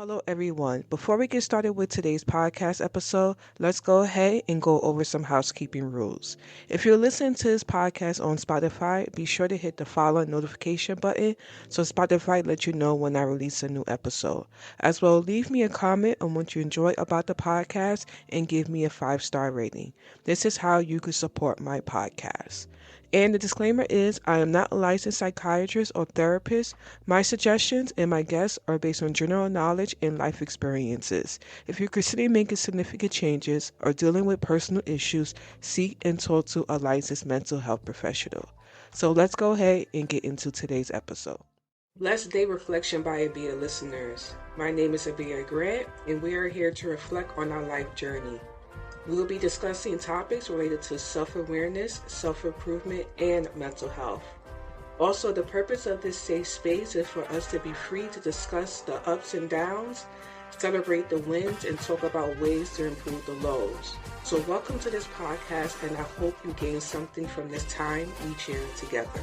Hello, everyone. Before we get started with today's podcast episode, let's go ahead and go over some housekeeping rules. If you're listening to this podcast on Spotify, be sure to hit the follow notification button so Spotify lets you know when I release a new episode. As well, leave me a comment on what you enjoy about the podcast and give me a 5-star rating. This is how you can support my podcast. And the disclaimer is I am not a licensed psychiatrist or therapist. My suggestions and my guests are based on general knowledge and life experiences. If you're considering making significant changes or dealing with personal issues, seek and talk to a licensed mental health professional. So let's go ahead and get into today's episode. Blessed Day Reflection by Abia listeners. My name is Abia Grant, and we are here to reflect on our life journey. We will be discussing topics related to self-awareness, self-improvement, and mental health. Also, the purpose of this safe space is for us to be free to discuss the ups and downs, celebrate the wins, and talk about ways to improve the lows. So welcome to this podcast, and I hope you gain something from this time we share together.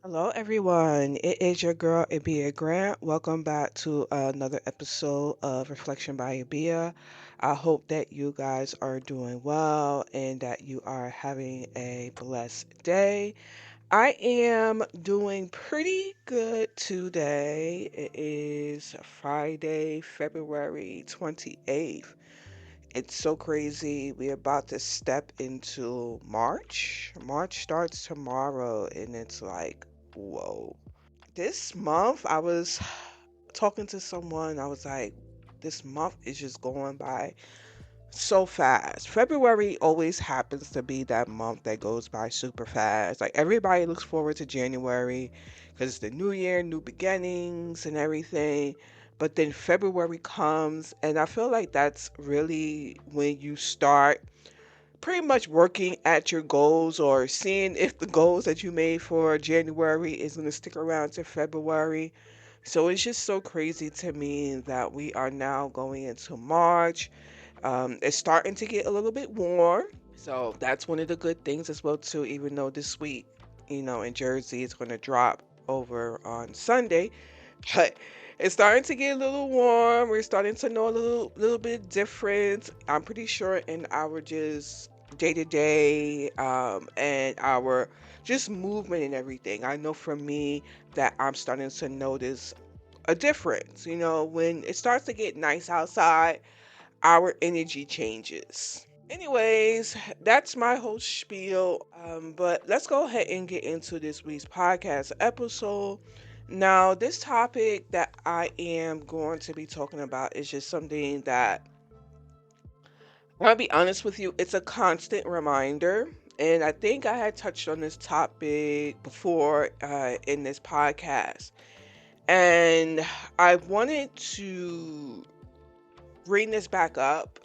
Hello, everyone. It is your girl, Abia Grant. Welcome back to another episode of Reflection by Abia. I hope that you guys are doing well and that you are having a blessed day. I am doing pretty good today. It is Friday, February 28th. It's so crazy. We're about to step into March. March starts tomorrow, and it's like, whoa. This month, I was talking to someone. I was like, this month is just going by so fast. February always happens to be that month that goes by super fast. Like, everybody looks forward to January because it's the new year, new beginnings, and everything. But then February comes, and I feel like that's really when you start pretty much working at your goals or seeing if the goals that you made for January is going to stick around to February. So it's just so crazy to me that we are now going into March. It's starting to get a little bit warm. So that's one of the good things as well too, even though this week, in Jersey it's going to drop over on Sunday. But it's starting to get a little warm. We're starting to know a little bit different. I'm pretty sure in our just day to day and our just movement and everything. I know for me that I'm starting to notice a difference. When it starts to get nice outside, our energy changes. Anyways, that's my whole spiel. But let's go ahead and get into this week's podcast episode. Now, this topic that I am going to be talking about is just something that, I'll be honest with you, it's a constant reminder. And I think I had touched on this topic before in this podcast. And I wanted to bring this back up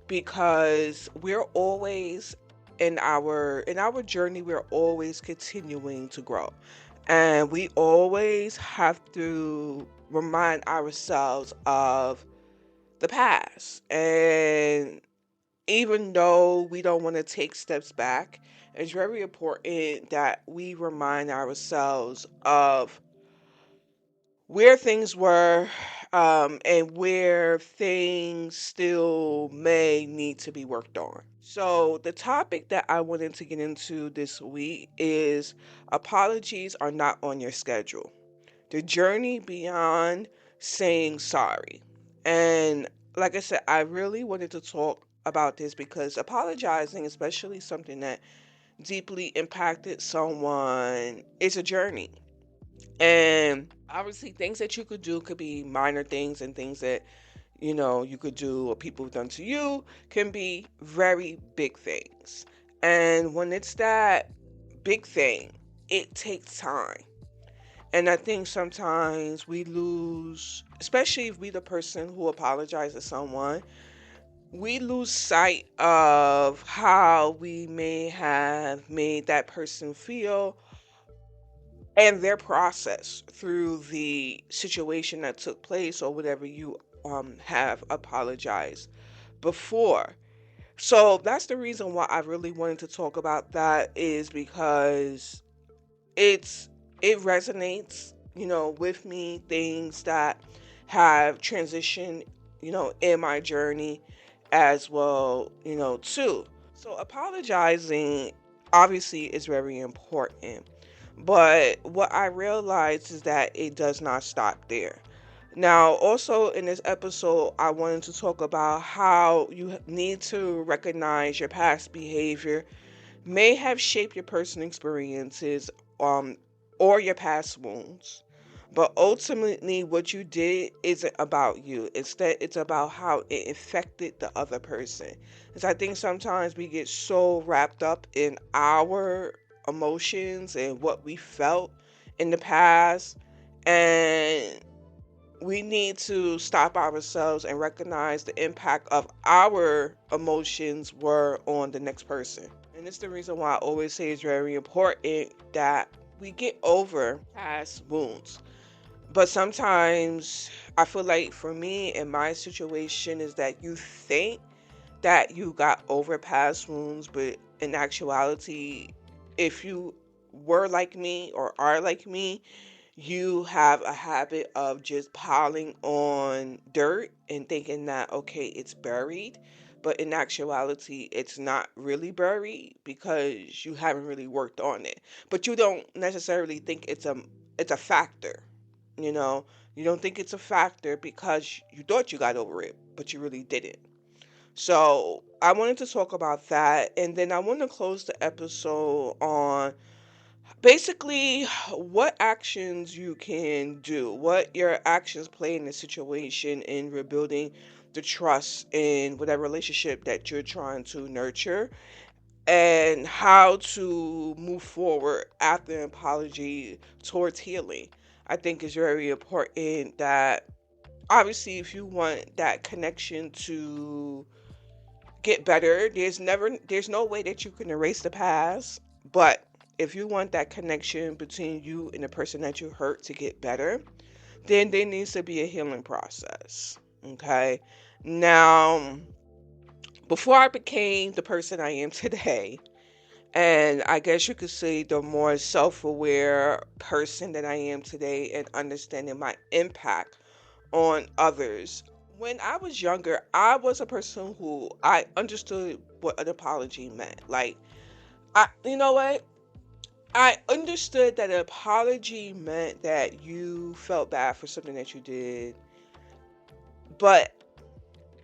because we're always in our journey, we're always continuing to grow. And we always have to remind ourselves of the past. And even though we don't want to take steps back, it's very important that we remind ourselves of where things were, and where things still may need to be worked on. So, the topic that I wanted to get into this week is apologies are not on your schedule. The journey beyond saying sorry. And like I said, I really wanted to talk about this because apologizing, especially something that deeply impacted someone, is a journey. And obviously, things that you could do could be minor things, and things that, you could do or people have done to you can be very big things. And when it's that big thing, it takes time. And I think sometimes we lose, especially if we the person who apologizes to someone, we lose sight of how we may have made that person feel and their process through the situation that took place or whatever you have apologized before. So that's the reason why I really wanted to talk about that, is because it's it resonates, with me, things that have transitioned, in my journey as well, too. So apologizing obviously is very important, but what I realized is that it does not stop there. Now, also in this episode, I wanted to talk about how you need to recognize your past behavior may have shaped your personal experiences, um, or your past wounds. But ultimately, what you did isn't about you. Instead, it's about how it affected the other person. Because I think sometimes we get so wrapped up in our emotions and what we felt in the past, and we need to stop ourselves and recognize the impact of our emotions were on the next person. And it's the reason why I always say it's very important that we get over past wounds. But sometimes I feel like for me in my situation is that you think that you got over past wounds, but in actuality, if you were like me or are like me, you have a habit of just piling on dirt and thinking that, okay, it's buried. But in actuality, it's not really buried because you haven't really worked on it. But you don't necessarily think it's a factor, you know. You don't think it's a factor because you thought you got over it, but you really didn't. So I wanted to talk about that, and then I want to close the episode on basically what actions you can do, what your actions play in the situation in rebuilding the trust in whatever relationship that you're trying to nurture, and how to move forward after an apology towards healing. I think it's very important that obviously if you want that connection to get better. There's no way that you can erase the past, but if you want that connection between you and the person that you hurt to get better, then there needs to be a healing process. Okay? Now, before I became the person I am today, and I guess you could say the more self-aware person that I am today and understanding my impact on others. When I was younger, I was a person who I understood what an apology meant. Like, you know what? I understood that an apology meant that you felt bad for something that you did. But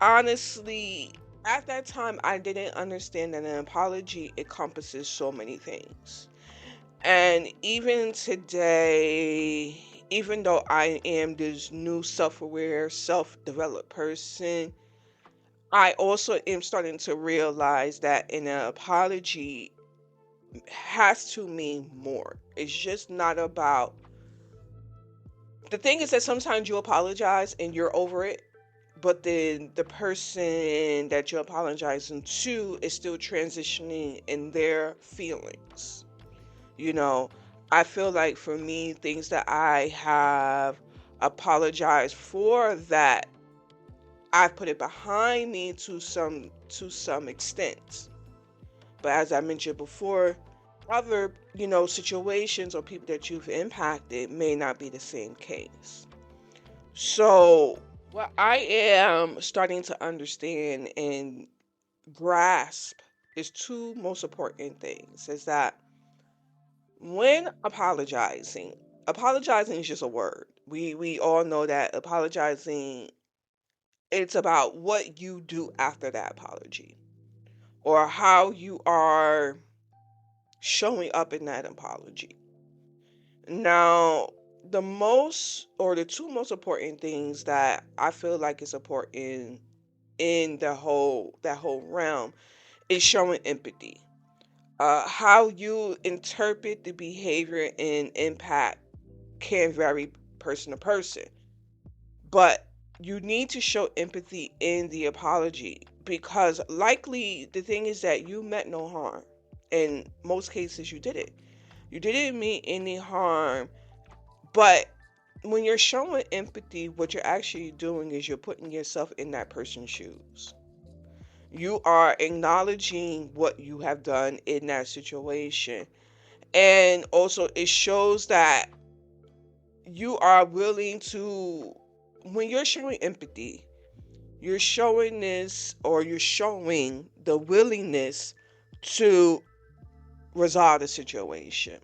honestly, at that time, I didn't understand that an apology encompasses so many things. And even today, even though I am this new self aware, self developed person, I also am starting to realize that an apology has to mean more. It's just not about the thing is that sometimes you apologize and you're over it, but then the person that you're apologizing to is still transitioning in their feelings. You know, I feel like for me, things that I have apologized for, that I put it behind me to some extent. But as I mentioned before, other, situations or people that you've impacted may not be the same case. So what I am starting to understand and grasp is two most important things is that when apologizing is just a word. We all know that apologizing, it's about what you do after that apology or how you are showing up in that apology. Now, the two most important things that I feel like is important in that whole realm is showing empathy. How you interpret the behavior and impact can vary person to person, but you need to show empathy in the apology because likely the thing is that you meant no harm. In most cases, you did it. You didn't mean any harm, but when you're showing empathy, what you're actually doing is you're putting yourself in that person's shoes. You are acknowledging what you have done in that situation. And also, it shows that you are willing to, when you're showing empathy, you're showing this, or you're showing the willingness to resolve the situation.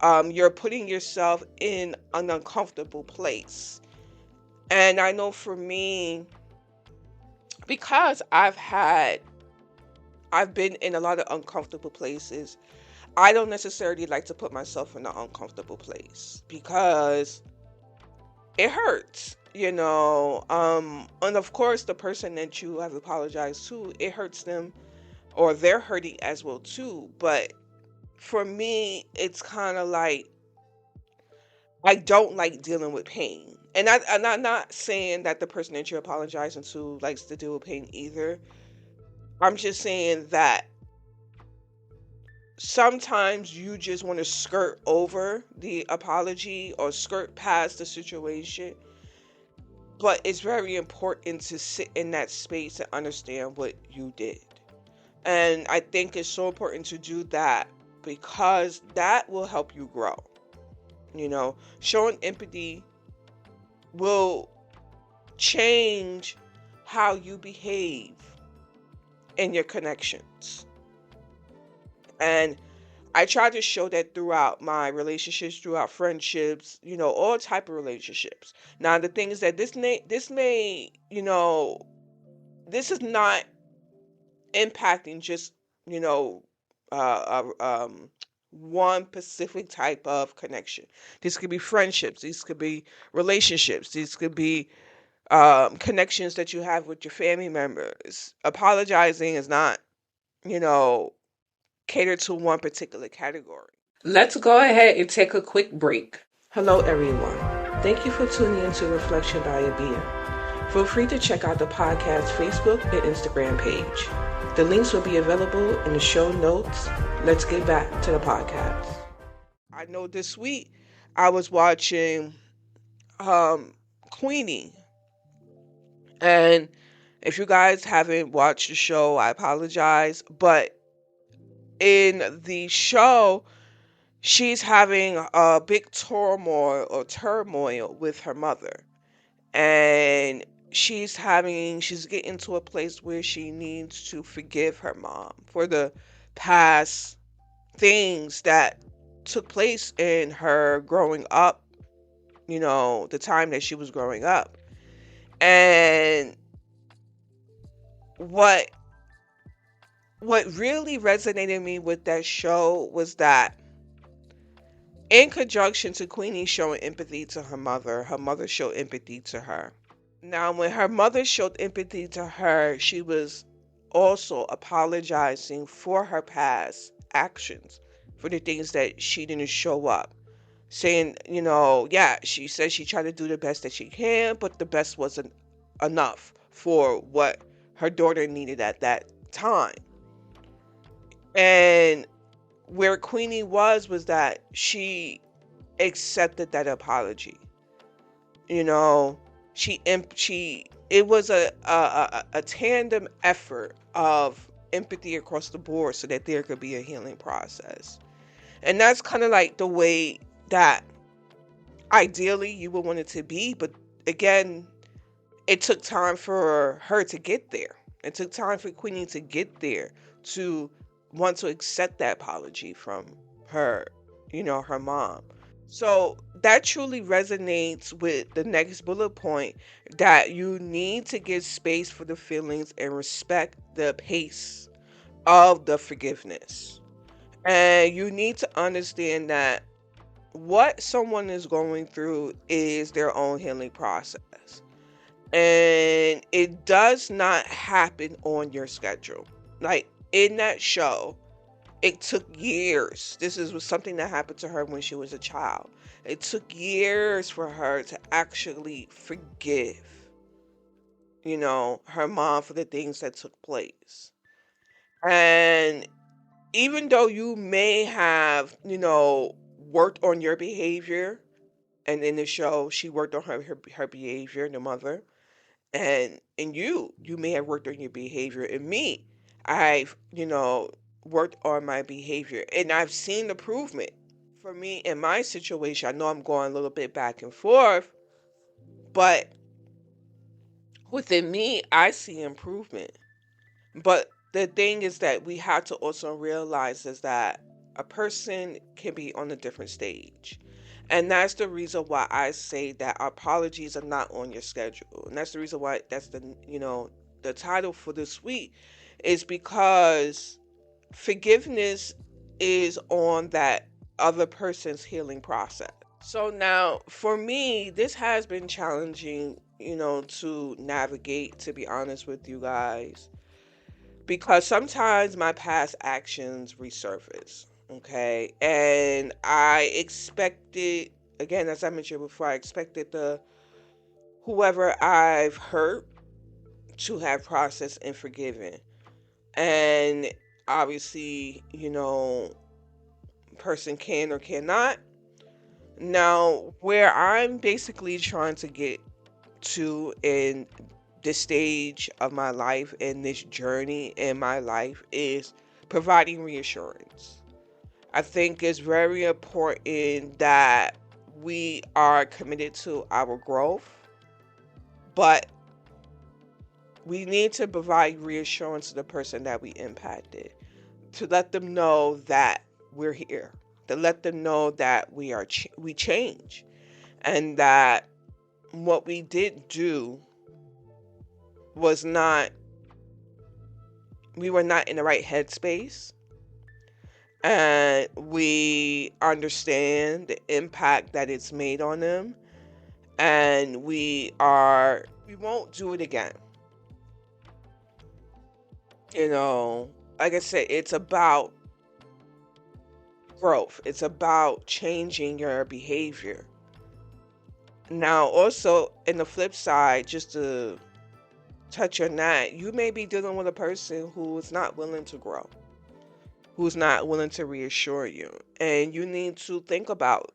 You're putting yourself in an uncomfortable place. And I know for me, because I've been in a lot of uncomfortable places. I don't necessarily like to put myself in an uncomfortable place because it hurts, and of course the person that you have apologized to, it hurts them, or they're hurting as well too. But for me, it's kind of like I don't like dealing with pain. And I'm not saying that the person that you're apologizing to likes to deal with pain either. I'm just saying that sometimes you just want to skirt over the apology or skirt past the situation. But it's very important to sit in that space and understand what you did. And I think it's so important to do that because that will help you grow. Showing empathy will change how you behave in your connections. And I try to show that throughout my relationships, throughout friendships, all type of relationships. Now, the thing is that this is not impacting just, you know, one specific type of connection. This could be friendships. These could be relationships. These could be connections that you have with your family members. Apologizing is not, you know, catered to one particular category. Let's go ahead and take a quick break. Hello, everyone. Thank you for tuning into Reflection by Abia. Feel free to check out the podcast Facebook and Instagram page. The links will be available in the show notes. Let's get back to the podcast. I know this week I was watching Queenie, and if you guys haven't watched the show, I apologize. But in the show, she's having a big turmoil with her mother. And she's getting to a place where she needs to forgive her mom for the past things that took place in her growing up, the time that she was growing up. And what really resonated me with that show was that, in conjunction to Queenie showing empathy to her mother showed empathy to her. Now, when her mother showed empathy to her, she was also apologizing for her past actions, for the things that she didn't show up. Saying, yeah, she said she tried to do the best that she can, but the best wasn't enough for what her daughter needed at that time. And where Queenie was that she accepted that apology. She it was a tandem effort of empathy across the board so that there could be a healing process. And that's kind of like the way that ideally you would want it to be, but again, it took time for her to get there. It took time for Queenie to get there, to want to accept that apology from her, her mom. So that truly resonates with the next bullet point, that you need to give space for the feelings and respect the pace of the forgiveness. And you need to understand that what someone is going through is their own healing process. And it does not happen on your schedule. Like in that show, it took years. Was something that happened to her when she was a child. It took years for her to actually forgive, her mom for the things that took place. And even though you may have, worked on your behavior, and in the show, she worked on her behavior, the mother, And you may have worked on your behavior. And me, I've, worked on my behavior and I've seen improvement. For me, in my situation, I know I'm going a little bit back and forth, but within me, I see improvement. But the thing is that we have to also realize is that a person can be on a different stage. And that's the reason why I say that apologies are not on your schedule. And that's the reason why that's the title for this week is because forgiveness is on that other person's healing process. So now, for me, this has been challenging, to navigate, to be honest with you guys, because sometimes my past actions resurface. Okay. And I expected, again, as I mentioned before, I expected the whoever I've hurt to have processed and forgiven. And obviously, person can or cannot. Now, where I'm basically trying to get to in this stage of my life and this journey in my life is providing reassurance. I think it's very important that we are committed to our growth, but we need to provide reassurance to the person that we impacted, to let them know that we're here, to let them know that we change, and that what we did do was not we were not in the right headspace, and we understand the impact that it's made on them, and we won't do it again. you know like I said, it's about growth, it's about changing your behavior. Now also, in the flip side, just to touch on that, you may be dealing with a person who is not willing to grow, who's not willing to reassure you. And you need to think about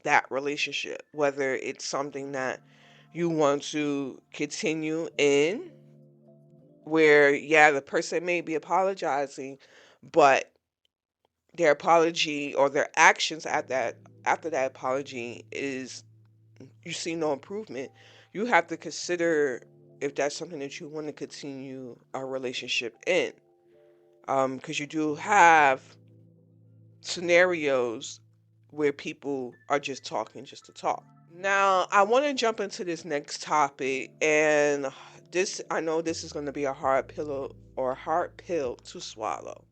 that relationship, whether it's something that you want to continue in, where, yeah, the person may be apologizing, but their apology or their actions after that apology is you see no improvement. You have to consider if that's something that you want to continue a relationship in. Because you do have scenarios where people are just talking just to talk. Now, I want to jump into this next topic, and this I know this is going to be a hard pill to swallow.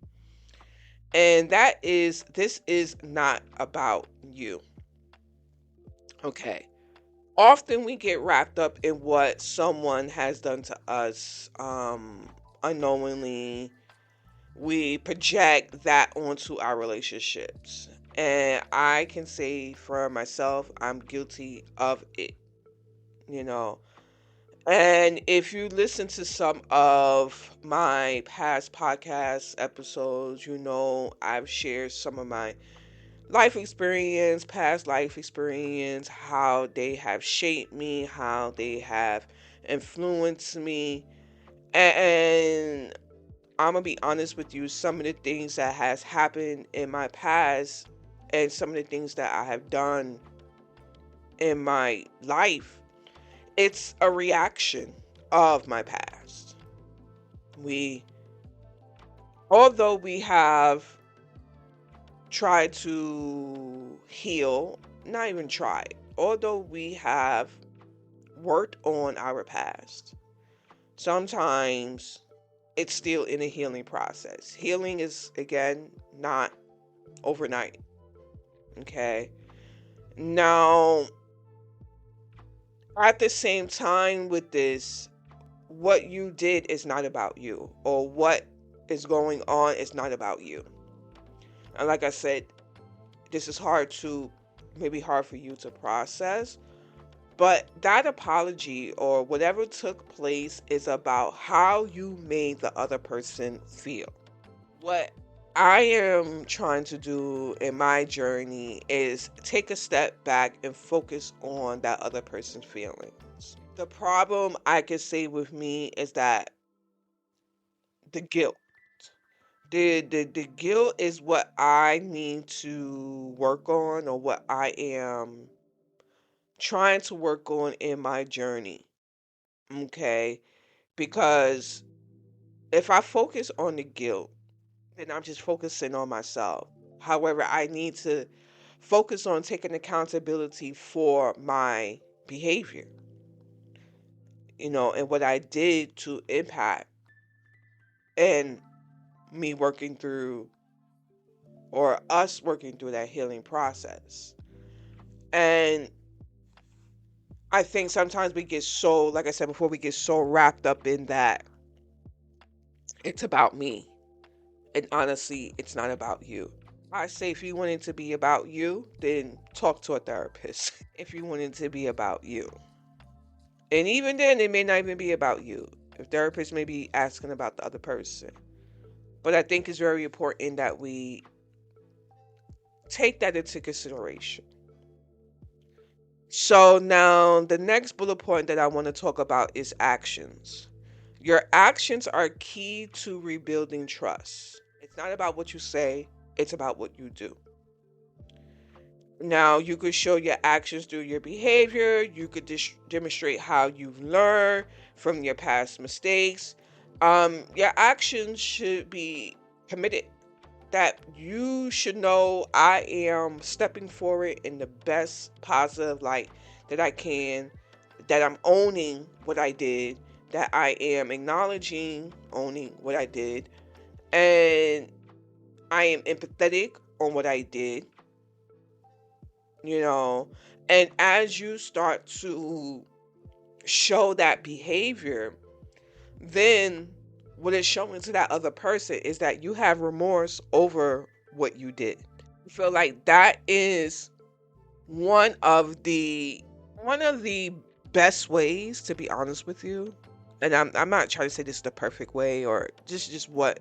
And that is, this is not about you. Okay. Often we get wrapped up in what someone has done to us, unknowingly. We project that onto our relationships. And I can say for myself, I'm guilty of it, you know. And if you listen to some of my past podcast episodes, I've shared some of my life experience, past life experience, how they have shaped me, how they have influenced me. And I'm gonna be honest with you, some of the things that has happened in my past and some of the things that I have done in my life, it's a reaction of my past. We Although we have tried to heal, not even tried, although we have worked on our past, sometimes it's still in a healing process. Healing is, again, not overnight. Okay. Now, at the same time with this, what you did is not about you, or what is going on is not about you. And like I said, this is maybe hard for you to process, but that apology or whatever took place is about how you made the other person feel. What I am trying to do in my journey is take a step back and focus on that other person's feelings. The problem I could say with me is that the guilt. The guilt is what I need to work on, or what I am trying to work on in my journey. Okay? Because if I focus on the guilt, then I'm just focusing on myself. However, I need to focus on taking accountability for my behavior, and what I did to impact, and me working through, or us working through that healing process. And I think sometimes we get so, like I said before, we get so wrapped up in that it's about me. And honestly, it's not about you. I say if you want it to be about you, then talk to a therapist. If you want it to be about you. And even then, it may not even be about you. The therapist may be asking about the other person. But I think it's very important that we take that into consideration. So now the next bullet point that I want to talk about is actions. Your actions are key to rebuilding trust. It's not about what you say, it's about what you do. Now, you could show your actions through your behavior. You could demonstrate how you've learned from your past mistakes. Your actions should be committed. That you should know I am stepping forward in the best positive light that I can, that I'm owning what I did, that I am acknowledging owning what I did, and I am empathetic on what I did, you know. And as you start to show that behavior, then what it's showing to that other person is that you have remorse over what you did. I feel like that is one of the one of the best ways, to be honest with you. And I'm not trying to say this is the perfect way, or just what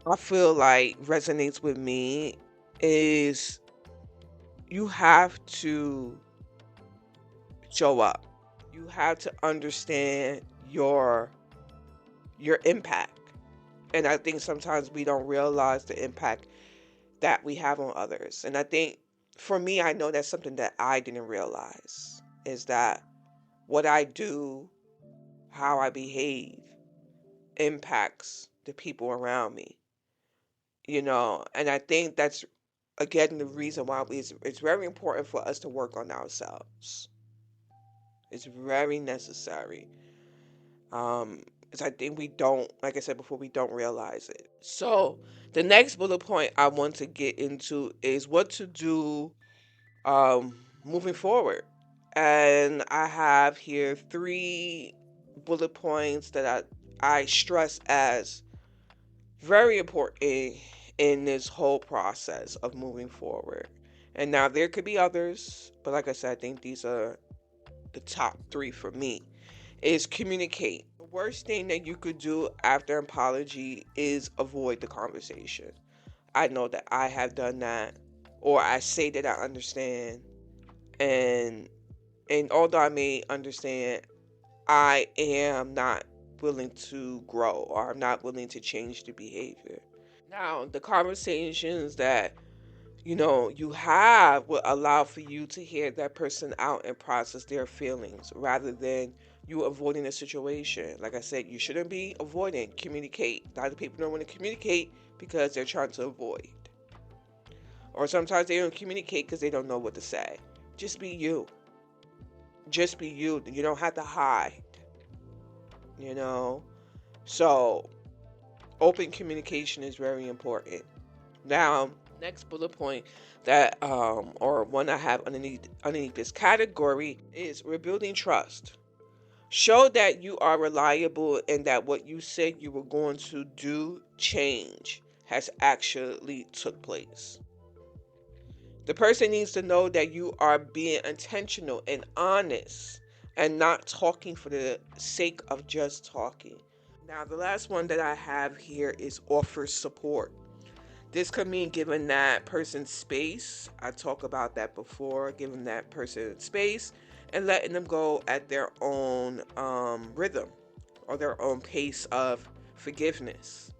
I feel like resonates with me is you have to show up. You have to understand your impact. And I think sometimes we don't realize the impact that we have on others. And I think for me, I know that's something that I didn't realize, is that what I do, how I behave, impacts the people around me. And I think that's, again, the reason why it's very important for us to work on ourselves. It's very necessary. Because I think we don't, like I said before, we don't realize it. So the next bullet point I want to get into is what to do moving forward. And I have here three bullet points that I stress as very important in this whole process of moving forward. And now there could be others, but like I said, I think these are the top three for me. Is communicate. The worst thing that you could do after an apology is avoid the conversation. I know that I have done that, or I say that I understand, and although I may understand, I am not willing to grow, or I'm not willing to change the behavior. Now, the conversations that you have will allow for you to hear that person out and process their feelings rather than you avoiding a situation. Like I said, you shouldn't be avoiding. Communicate. A lot of people don't want to communicate because they're trying to avoid. Or sometimes they don't communicate because they don't know what to say. Just be you. Just be you. You don't have to hide. You know? So, open communication is very important. Now, next bullet point that or one I have underneath this category is rebuilding trust. Show that you are reliable and that what you said you were going to do change has actually took place. The person needs to know that you are being intentional and honest and not talking for the sake of just talking. Now, the last one that I have here is offer support. This could mean giving that person space. I talked about that before, giving that person space and letting them go at their own rhythm or their own pace of forgiveness.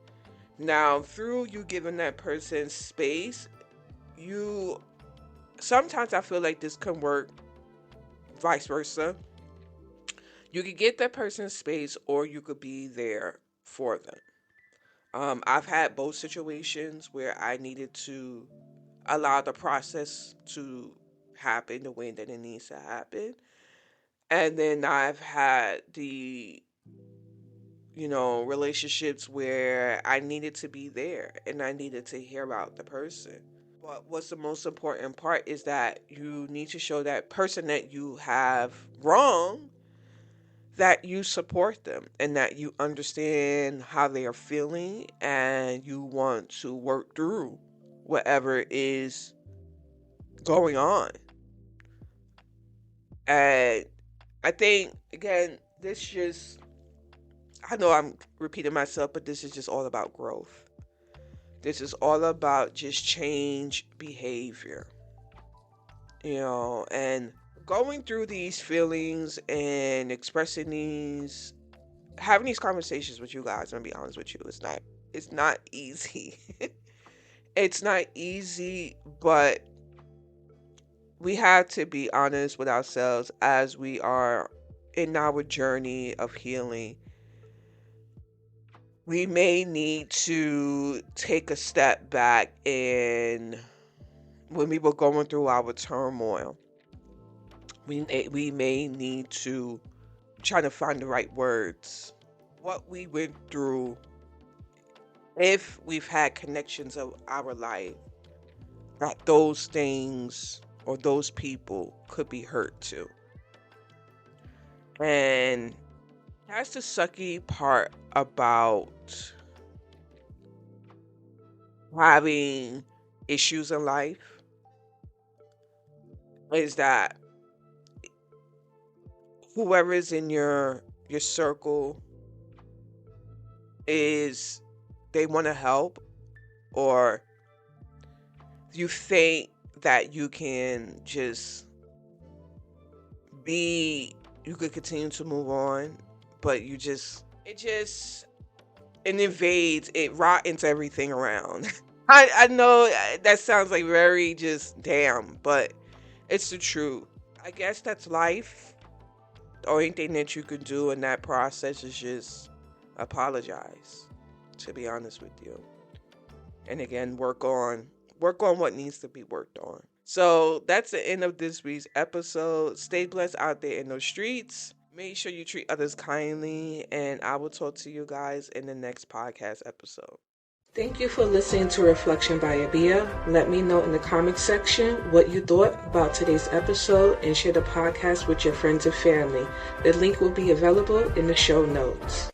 Now, through you giving that person space, you sometimes I feel like this can work vice versa. You could get that person space, or you could be there for them. I've had both situations where I needed to allow the process to happen the way that it needs to happen. And then I've had the, relationships where I needed to be there and I needed to hear out the person. But what's the most important part is that you need to show that person that you have wrong that you support them and that you understand how they are feeling and you want to work through whatever is going on. And I think, again, I know I'm repeating myself, but this is just all about growth. This is all about just change behavior, and going through these feelings and expressing having these conversations with you guys. I'm gonna be honest with you, it's not easy. It's not easy, but we have to be honest with ourselves as we are in our journey of healing. We may need to take a step back, and when we were going through our turmoil, we may need to try to find the right words. What we went through, if we've had connections of our life, that those things or those people could be hurt too. And that's the sucky part about having issues in life, is that whoever is in your circle is they want to help, or you think that you can just you could continue to move on, but it invades, it rottens everything around. I know that sounds like very just damn, but it's the truth. I guess that's life. The only thing that you can do in that process is just apologize, to be honest with you. And again, work on what needs to be worked on. So that's the end of this week's episode. Stay blessed out there in those streets. Make sure you treat others kindly, and I will talk to you guys in the next podcast episode. Thank you for listening to Reflection by Abia. Let me know in the comments section what you thought about today's episode, and share the podcast with your friends and family. The link will be available in the show notes.